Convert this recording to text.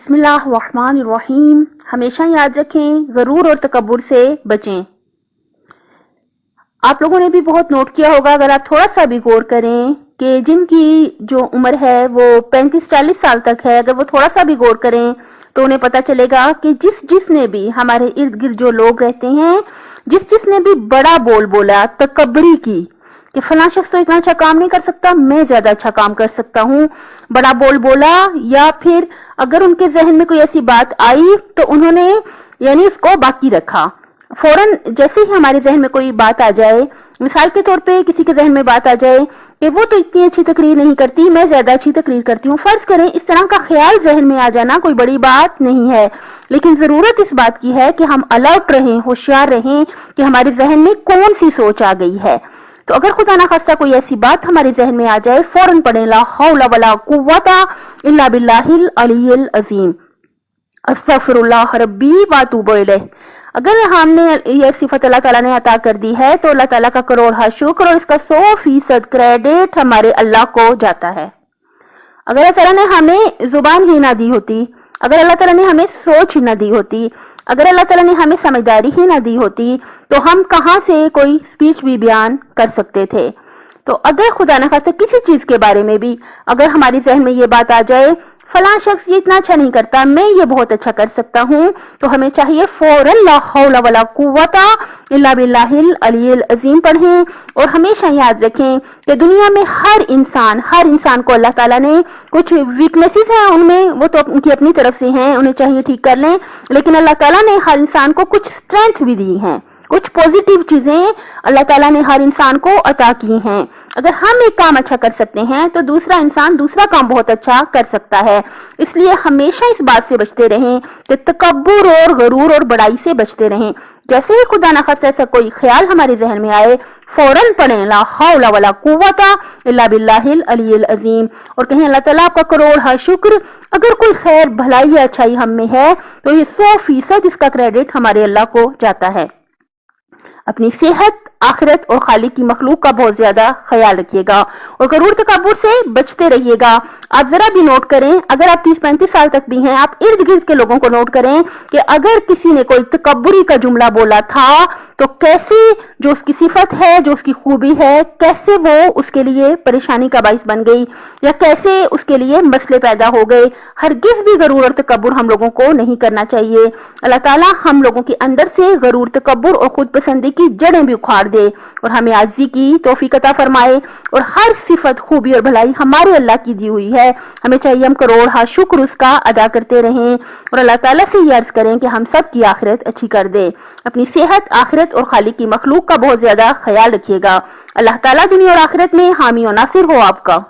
बिस्मिल्लाहिर्रहमानिर्रहीम। हमेशा याद रखें, गरूर और तकब्बुर से बचें। आप लोगों ने भी बहुत नोट किया होगा, अगर आप थोड़ा सा भी गौर करें कि जिनकी जो उम्र है वो 35-40 साल तक है, अगर वो थोड़ा सा भी गौर करें तो उन्हें पता चलेगा कि जिसने भी हमारे इर्द गिर्द जो लोग रहते हैं, जिसने भी बड़ा बोल बोला, तकब्बरी की कि फलां शख्स तो इतना अच्छा काम नहीं कर सकता, मैं ज्यादा अच्छा काम कर सकता हूँ, बड़ा बोल बोला, या फिर अगर उनके जहन में कोई ऐसी बात आई तो उन्होंने यानी उसको बाकी रखा। फौरन जैसे ही हमारे जहन में कोई बात आ जाए, मिसाल के तौर पे किसी के जहन में बात आ जाए कि वो तो इतनी अच्छी तकरीर नहीं करती, मैं ज्यादा अच्छी तकरीर करती हूँ, फर्ज करें इस तरह का ख्याल जहन में आ जाना कोई बड़ी बात नहीं है, लेकिन जरूरत इस बात की है कि हम अलर्ट रहें, होशियार रहें कि हमारे जहन में कौन सी सोच आ गई है। तो अगर खुदा ना खास्ता कोई ऐसी बात हमारे जहन में आ जाए, फौरन पढ़ें ला हौला वला कुव्वता इल्ला बिल्लाहिल अलील अजीम, अस्तगफिरुल्लाह रब्बी व अतूबु इलैह। अगर हमने ये सिफत अल्लाह ताला ने अता कर दी है तो अल्लाह ताला का करोड़ शुक्र और इसका 100% क्रेडिट हमारे अल्लाह को जाता है। अगर अल्लाह ताला ने हमें जुबान ही ना दी होती, अगर अल्लाह ताला ने हमें सोच ही ना दी होती, अगर अल्लाह ताला ने हमें समझदारी ही ना दी होती तो हम कहां से कोई स्पीच भी बयान कर सकते थे। तो अगर खुदा न खास्ता किसी चीज के बारे में भी अगर हमारे जहन में ये बात आ जाए, फलां शख्स ये इतना अच्छा नहीं करता, मैं ये बहुत अच्छा कर सकता हूँ, तो हमें चाहिए फौरन ला हौला वला कुव्वता इल्ला बिल्लाहिल अलील अजीम पढ़ें। और हमेशा याद रखें कि दुनिया में हर इंसान को अल्लाह ताला ने कुछ वीकनेसेस हैं उनमें, वो तो उनकी अपनी तरफ से हैं, उन्हें चाहिए ठीक कर लें, लेकिन अल्लाह ताला ने हर इंसान को कुछ स्ट्रेंथ भी दी हैं, कुछ पॉजिटिव चीजें अल्लाह ताला ने हर इंसान को अता की हैं। अगर हम एक काम अच्छा कर सकते हैं तो दूसरा इंसान दूसरा काम बहुत अच्छा कर सकता है। इसलिए हमेशा इस बात से बचते रहें कि तकब्बुर और गरूर और बड़ाई से बचते रहें। जैसे ही खुदा न खास्ता ऐसा कोई ख्याल हमारे जहन में आए, फौरन पढ़ें ला हौला वला कुव्वता इल्ला बिल्लाहिल अलील अजीम और कहें अल्लाह ताला आपका करोड़ शुक्र। अगर कोई खैर भलाई या अच्छाई हम में है तो ये 100% इसका क्रेडिट हमारे अल्लाह को जाता है। अपनी सेहत, आखिरत और खालिक की मखलूक का बहुत ज्यादा ख्याल रखिएगा और गरूर तकब्बुर से बचते रहिएगा। आप जरा भी नोट करें, अगर आप 30-35 साल तक भी हैं, आप इर्द गिर्द के लोगों को नोट करें कि अगर किसी ने कोई तकब्बुरी का जुमला बोला था तो कैसे जो उसकी सिफत है, जो उसकी खूबी है, कैसे वो उसके लिए परेशानी का बाइस बन गई या कैसे उसके लिए मसले पैदा हो गए। हरगिज भी गरूर और तकब्बुर हम लोगों को नहीं करना चाहिए। अल्लाह ताला हम लोगों के अंदर से गरूर, तकब्बुर और खुद पसंदी की जड़ें भी उखाड़ दे और हमें आजिज़ी की तौफीक अता फरमाए। और हर सिफत, खूबी और भलाई हमारे अल्लाह की दी हुई है, हमें चाहिए हम करोड़ शुक्र उसका अदा करते रहें और अल्लाह ताला से ये अर्ज करें कि हम सब की आखिरत अच्छी कर दे। अपनी सेहत, आखिरत और खालिक की मखलूक का बहुत ज्यादा ख्याल रखिएगा। अल्लाह ताला दुनिया और आखिरत में हामी और नासिर हो आपका।